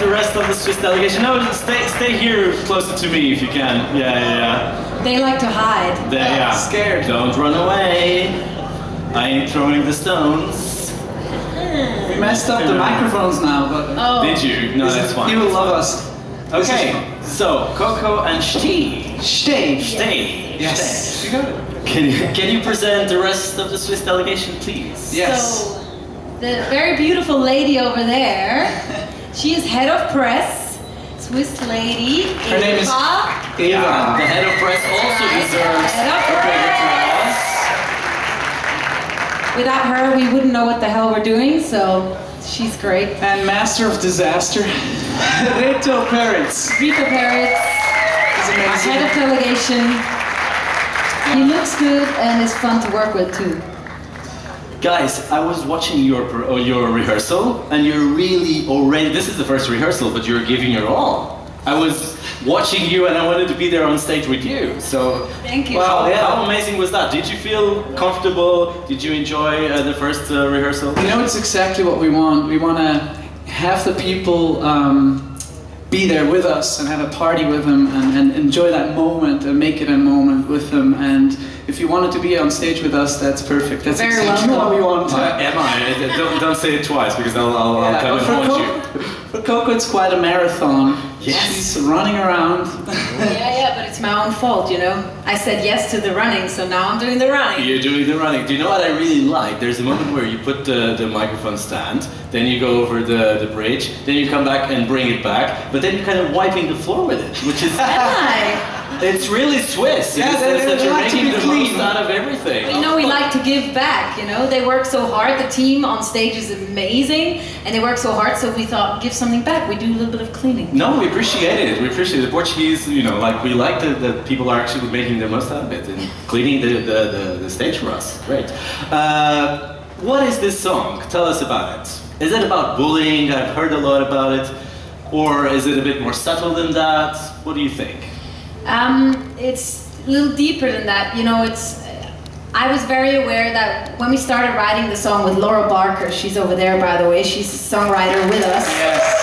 the rest of the Swiss delegation? No, stay here closer to me if you can. Yeah. They like to hide. Yeah. Scared. Don't run away. I ain't throwing the stones. We messed up the microphones now, but... Oh. Did you? No, that's fine. He will love us. Okay, so Coco and Steh. Steh. Yes. You got it. Can you present the rest of the Swiss delegation, please? Yes. So, the very beautiful lady over there, she is head of press, Swiss lady. Her name is Eva. Yeah, the head of press also deserves a big applause. Without her, we wouldn't know what the hell we're doing, so she's great. And master of disaster, Rito Peretz. Rito Peretz, our head of delegation. He looks good and is fun to work with too. Guys, I was watching your rehearsal, and you're really already, this is the first rehearsal, but you're giving your all. I was watching you and I wanted to be there on stage with you, so... Thank you. Wow, how amazing was that? Did you feel comfortable? Did you enjoy the first rehearsal? You know, it's exactly what we want. We want to have the people be there with us and have a party with them and enjoy that moment and make it a moment with them. And if you wanted to be on stage with us, that's perfect. That's Very exactly welcome. what we want. Don't say it twice, because I'll kind of haunt you. For Coco, it's quite a marathon. Yes. She's running around. Yeah, but it's my own fault, you know. I said yes to the running, so now I'm doing the running. You're doing the running. Do you know what I really like? There's a moment where you put the microphone stand, then you go over the bridge, then you come back and bring it back, but then you're kind of wiping the floor with it, which is... It's really Swiss. Yeah, that you're like making the clean. most out of everything. You know, we like to give back, you know. They work so hard, the team on stage is amazing, and they work so hard, so we thought, give something back. We do a little bit of cleaning. No, we appreciate it. We appreciate it. The Portuguese, you know, like, we like that people are actually making the most out of it and cleaning the stage for us. Great. What is this song? Tell us about it. Is it about bullying? I've heard a lot about it. Or is it a bit more subtle than that? What do you think? It's a little deeper than that. You know, I was very aware that when we started writing the song with Laura Barker, she's over there, by the way, she's a songwriter with us. Yes.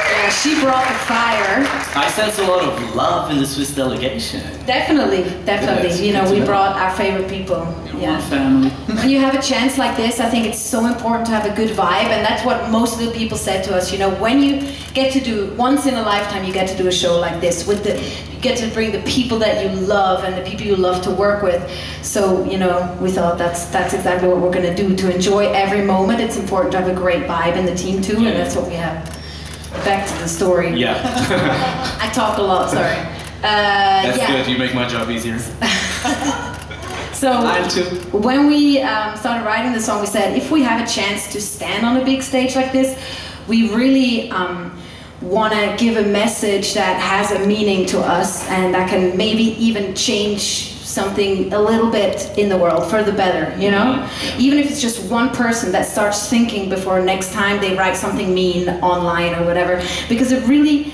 Yeah, she brought the fire. I sense a lot of love in the Swiss delegation. Definitely. Yes, You know, we brought our favorite people. One family. When you have a chance like this, I think it's so important to have a good vibe, and that's what most of the people said to us. You know, when you get to do, once in a lifetime, you get to do a show like this, you get to bring the people that you love and the people you love to work with. So, you know, we thought that's exactly what we're going to do. To enjoy every moment, it's important to have a great vibe in the team too, and that's what we have. Back to the story. Yeah. I talked a lot, sorry. That's good, you make my job easier. So, when we started writing the song, we said, if we have a chance to stand on a big stage like this, we really want to give a message that has a meaning to us and that can maybe even change something a little bit in the world for the better, you know? Even if it's just one person that starts thinking before next time they write something mean online or whatever, because it really,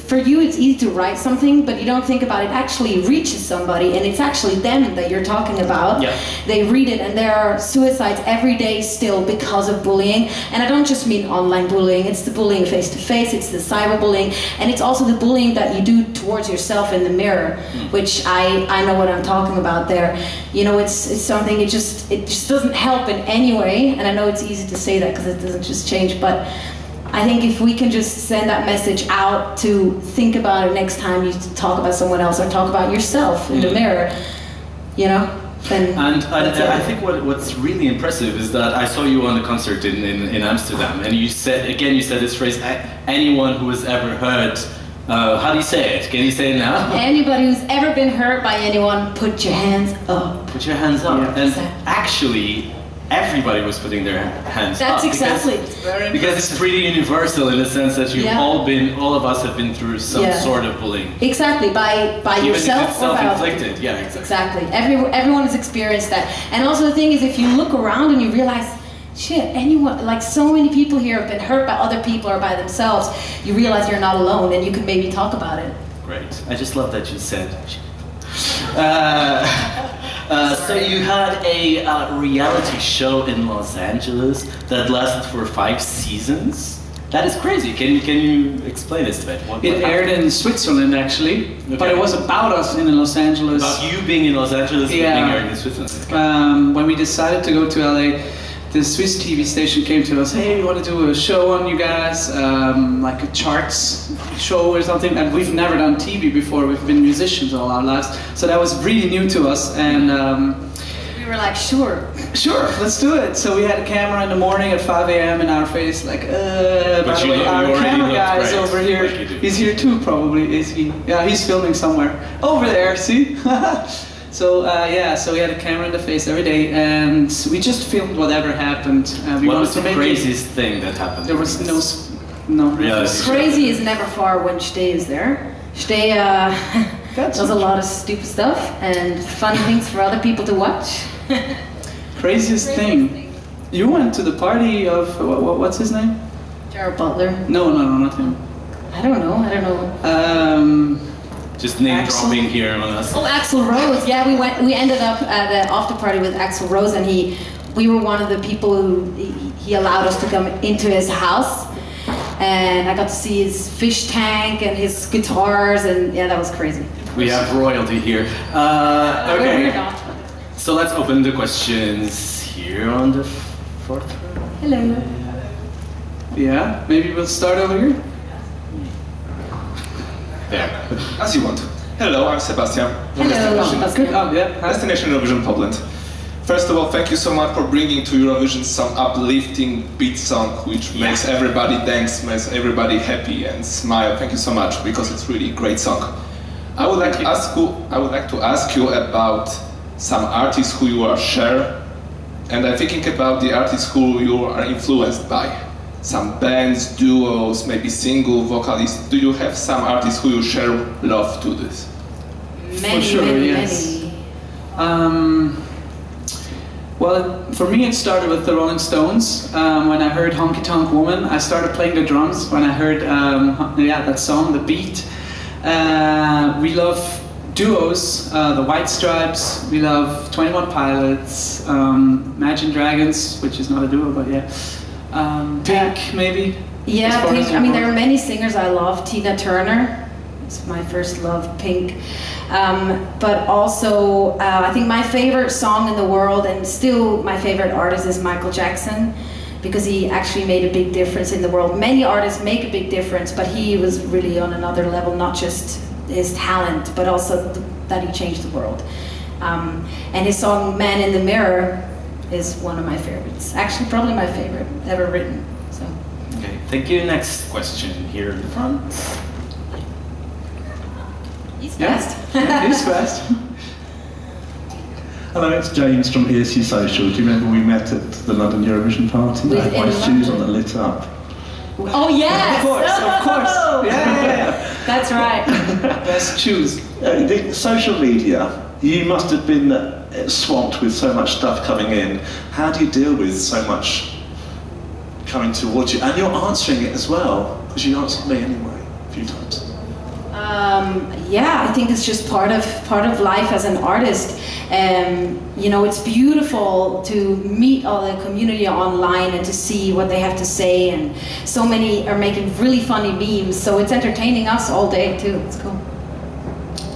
for you it's easy to write something, but you don't think about it actually reaches somebody, and it's actually them that you're talking about. Yeah. They read it, and there are suicides every day still because of bullying. And I don't just mean online bullying, it's the bullying face to face, it's the cyberbullying, and it's also the bullying that you do towards yourself in the mirror, which I know what I'm talking about there. You know, it's something, it just doesn't help in any way, and I know it's easy to say that because it doesn't just change, but I think if we can just send that message out to think about it next time you talk about someone else or talk about yourself in the mirror, you know, then... And I think what's really impressive is that I saw you on the concert in Amsterdam, and you said this phrase, anyone who has ever heard, how do you say it? Can you say it now? Anybody who's ever been hurt by anyone, put your hands up. Put your hands up. Yeah. And actually, everybody was putting their hands up. That's exactly. Because it's pretty universal in the sense that all of us have been through some sort of bullying. Exactly, by Even yourself if it's or by self-inflicted. Yeah, exactly. Everyone has experienced that. And also the thing is, if you look around and you realize, shit, anyone, like so many people here have been hurt by other people or by themselves, you realize you're not alone and you can maybe talk about it. Great. I just love that you said. So you had a reality show in Los Angeles that lasted for 5 seasons. That is crazy. Can you explain this a bit? It aired in Switzerland actually, but it was about us in Los Angeles. About you being in Los Angeles and being aired in Switzerland. When we decided to go to LA, the Swiss TV station came to us, hey, we want to do a show on you guys, like a charts show or something, and we've never done TV before, we've been musicians all our lives, so that was really new to us, and we were like, sure, let's do it. So we had a camera in the morning at 5 a.m. in our face, like, by the way, our camera guy is over here, he's here too probably, is he? Yeah, he's filming somewhere, over there, see? So so we had a camera in the face every day, and we just filmed whatever happened. What was the craziest thing that happened? There was no. Crazy is never far when Stay is there. Stay does a lot of stupid stuff and fun things for other people to watch. Craziest thing. You went to the party of what's his name? Jared Butler. No, not him. I don't know. Just name dropping here on us. Oh, Axl Rose. Yeah, we ended up at an after party with Axl Rose, and we were one of the people who he allowed us to come into his house, and I got to see his fish tank and his guitars, and yeah, that was crazy. We have royalty here. Okay. So let's open the questions here on the fourth row. Hello. Yeah, maybe we'll start over here. There. As you want. Hello, I'm Sebastian. Hello. Destination Eurovision Poland. First of all, thank you so much for bringing to Eurovision some uplifting beat song which makes everybody dance, makes everybody happy and smile. Thank you so much, because it's really a great song. I would like to ask you about some artists who you are share, and I'm thinking about the artists who you are influenced by. Some bands, duos, maybe single vocalists. Do you have some artists who you share love to this? Many, for sure, many, yes. many. Well, for me it started with the Rolling Stones. When I heard Honky Tonk Woman, I started playing the drums when I heard that song, the beat. We love duos, the White Stripes, we love 21 Pilots, Imagine Dragons, which is not a duo, but yeah. Pink, maybe? Yeah, Pink. I mean, there are many singers I love. Tina Turner, it's my first love, Pink. But also, I think my favorite song in the world, and still my favorite artist, is Michael Jackson, because he actually made a big difference in the world. Many artists make a big difference, but he was really on another level, not just his talent, but also that he changed the world. And his song Man in the Mirror is one of my favorites. Actually, probably my favorite ever written. So. Okay, thank you. Next question here in the front. He's fast. Yeah, he's fast. Hello, it's James from ESC Social. Do you remember we met at the London Eurovision party? I had my shoes on that lit up. Oh yes! Of course. Yeah. That's right. Best shoes. The social media, you must have been swamped with so much stuff coming in. How do you deal with so much coming towards you? And you're answering it as well, because you answered me anyway a few times. Yeah, I think it's just part of life as an artist. You know, it's beautiful to meet all the community online and to see what they have to say, and so many are making really funny memes, so it's entertaining us all day too. It's cool.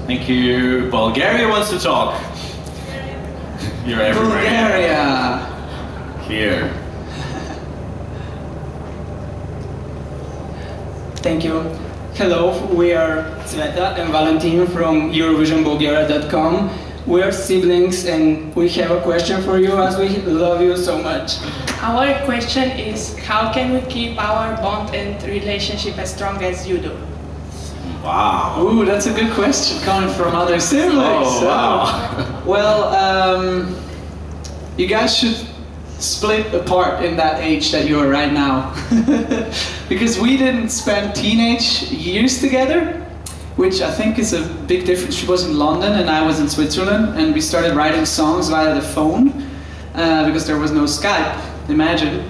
Thank you. Bulgaria wants to talk. You're everywhere. Bulgaria. Here. Thank you. Hello, we are Sveta and Valentin from EurovisionBulgaria.com. We are siblings and we have a question for you, as we love you so much. Our question is, how can we keep our bond and relationship as strong as you do? Wow. Ooh, that's a good question coming from other siblings. Oh, wow. Well, you guys should split apart in that age that you are right now. Because we didn't spend teenage years together, which I think is a big difference. She was in London and I was in Switzerland, and we started writing songs via the phone because there was no Skype, imagine.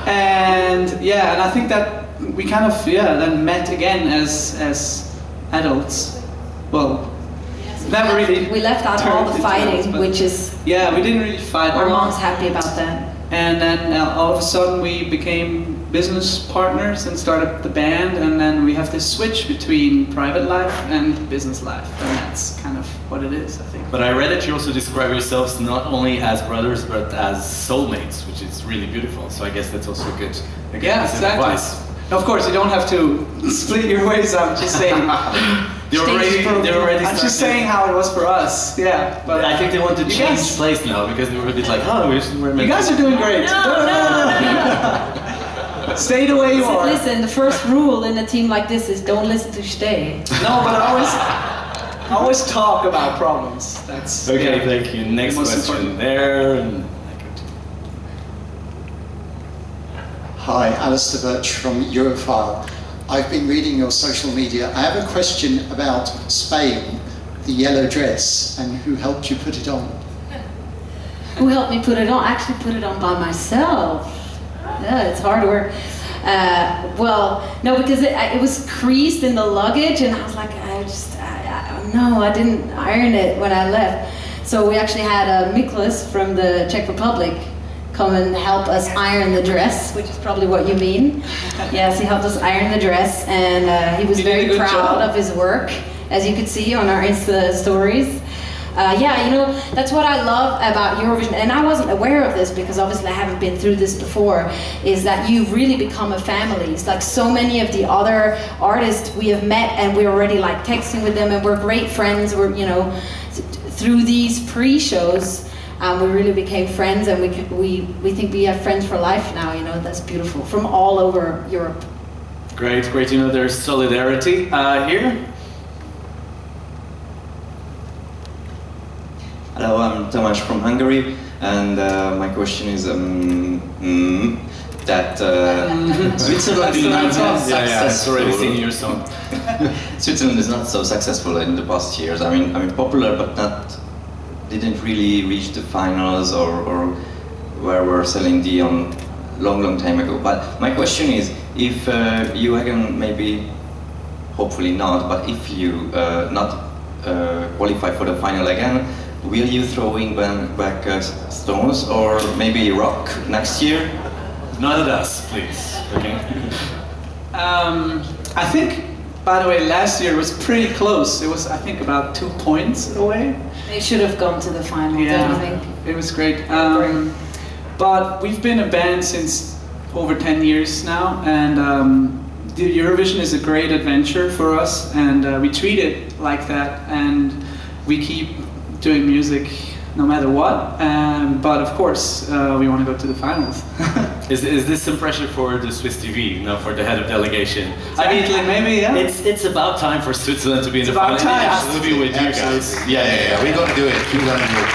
And yeah, and I think that we kind of then met again as adults. Well, never really. We left out all the fighting, which is we didn't really fight. Our mom's happy about that. And then all of a sudden we became business partners and start up the band, and then we have this switch between private life and business life, and that's kind of what it is, I think. But I read that you also describe yourselves not only as brothers but as soulmates, which is really beautiful. So I guess that's also good. Yeah, exactly. Advice. Of course, you don't have to split your ways. I'm just saying. They're already I'm just saying how it was for us. Yeah, but I think they want to change place now because they were a bit like, oh, we're meant. You guys are doing great. No. Stay the way you are. Listen, the first rule in a team like this is don't listen to stay. No, but I always talk about problems. That's okay. Thank you. Next question there. Hi, Alistair Birch from Europhile. I've been reading your social media. I have a question about Spain, the yellow dress, and who helped you put it on? Who helped me put it on? I actually put it on by myself. Yeah, it's hard work. Well, no, because it was creased in the luggage, and I was like, I didn't iron it when I left. So we actually had Miklas from the Czech Republic come and help us iron the dress, which is probably what you mean. Yes, he helped us iron the dress, and he was very proud of his work, as you could see on our Insta stories. Yeah, you know, that's what I love about Eurovision, and I wasn't aware of this because obviously I haven't been through this before, is that you really become a family. It's like so many of the other artists we have met, and we're already like texting with them, and we're great friends. We're, you know, through these pre-shows, we really became friends, and we think we have friends for life now. You know, that's beautiful, from all over Europe. Great, great. You know, there's solidarity here. Hello, I'm Tamás from Hungary, and my question is that Switzerland is not so successful. Switzerland is not so successful in the past years. I mean popular, but didn't really reach the finals or where we're selling the long time ago. But my question is, if you again, maybe, hopefully not, but if you not qualify for the final again, will you throwing back stones or maybe rock next year? Not at us, please. Okay. I think, by the way, last year was pretty close. It was, I think, about 2 points away. They should have gone to the final, don't you think? It was great. But we've been a band since over 10 years now, and the Eurovision is a great adventure for us, and we treat it like that, and we keep doing music no matter what, but of course we want to go to the finals. Is this some pressure for the Swiss TV, you know, for the head of delegation? Exactly, I mean, maybe, yeah. It's about time for Switzerland to be in the final. It's about time. To be with you guys. Yeah. We're gonna do it. We're gonna do it.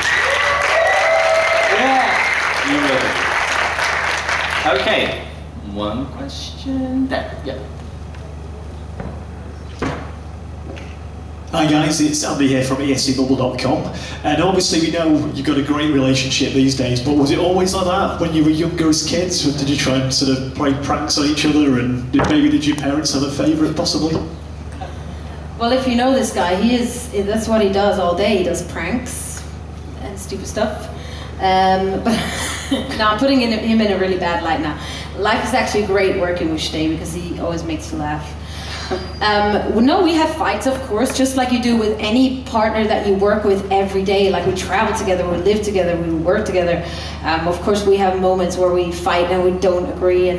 Yeah. You will. Okay. One question. There. Yeah. Hi guys, it's Andy here from ESCKAZ.com, and obviously we know you've got a great relationship these days, but was it always like that when you were younger as kids? Did you try and sort of play pranks on each other, and did your parents have a favourite possibly? Well, if you know this guy, that's what he does all day. He does pranks and stupid stuff. But no, I'm putting him in a really bad light now. Life is actually great working with Stey because he always makes you laugh. No, we have fights, of course, just like you do with any partner that you work with every day. Like we travel together, we live together, we work together. Of course, we have moments where we fight and we don't agree, and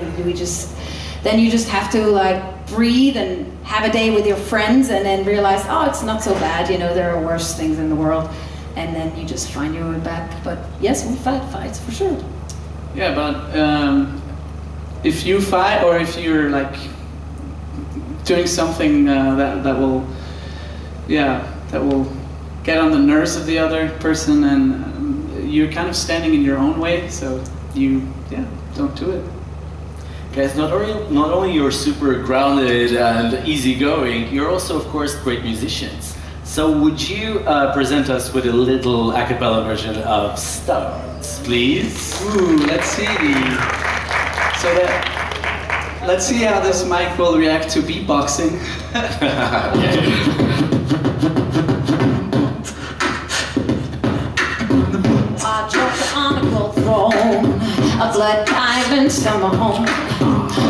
then you just have to like breathe and have a day with your friends, and then realize, oh, it's not so bad. You know, there are worse things in the world, and then you just find your way back. But yes, we fights for sure. Yeah, but if you fight, or if you're like doing something that will get on the nerves of the other person, and you're kind of standing in your own way, so don't do it. Guys, not only you're super grounded and easygoing, you're also, of course, great musicians. So would you present us with a little a cappella version of Stones, please? Ooh, let's see. Let's see how this mic will react to beatboxing. I dropped on a gold throne, a blood diamond summer home.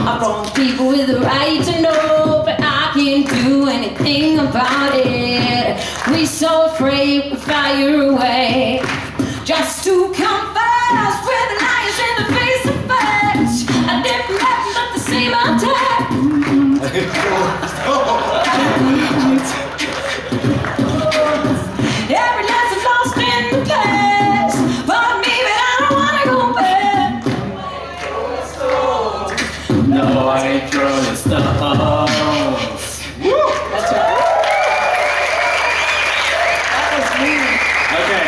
I wrong people with the right to know, but I can't do anything about it. We're so afraid we fire away, just to come fast with the lions in the face of facts. I did nothing but the same attack. Every lesson lost in the past, but me, but I don't wanna go back. No, I ain't throwing stones. That's right. That was me. Okay.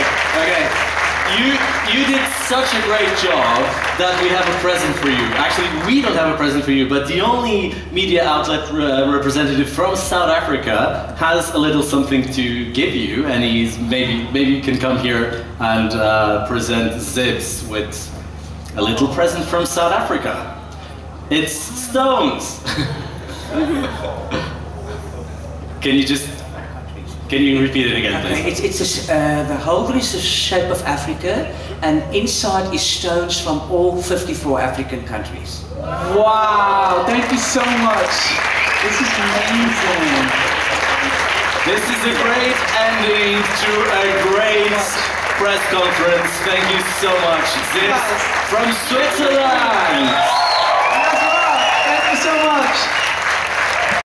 You did such a great job that we have a present for you. Actually, we don't have a present for you, but the only media outlet representative from South Africa has a little something to give you, and maybe you can come here and present ZiBBZ with a little present from South Africa. It's stones. Can you repeat it again, please? The holder is the shape of Africa, and inside is stones from all 54 African countries. Wow, thank you so much. This is amazing. This is a great ending to a great press conference. Thank you so much. ZiBBZ from Switzerland. Thank you so much.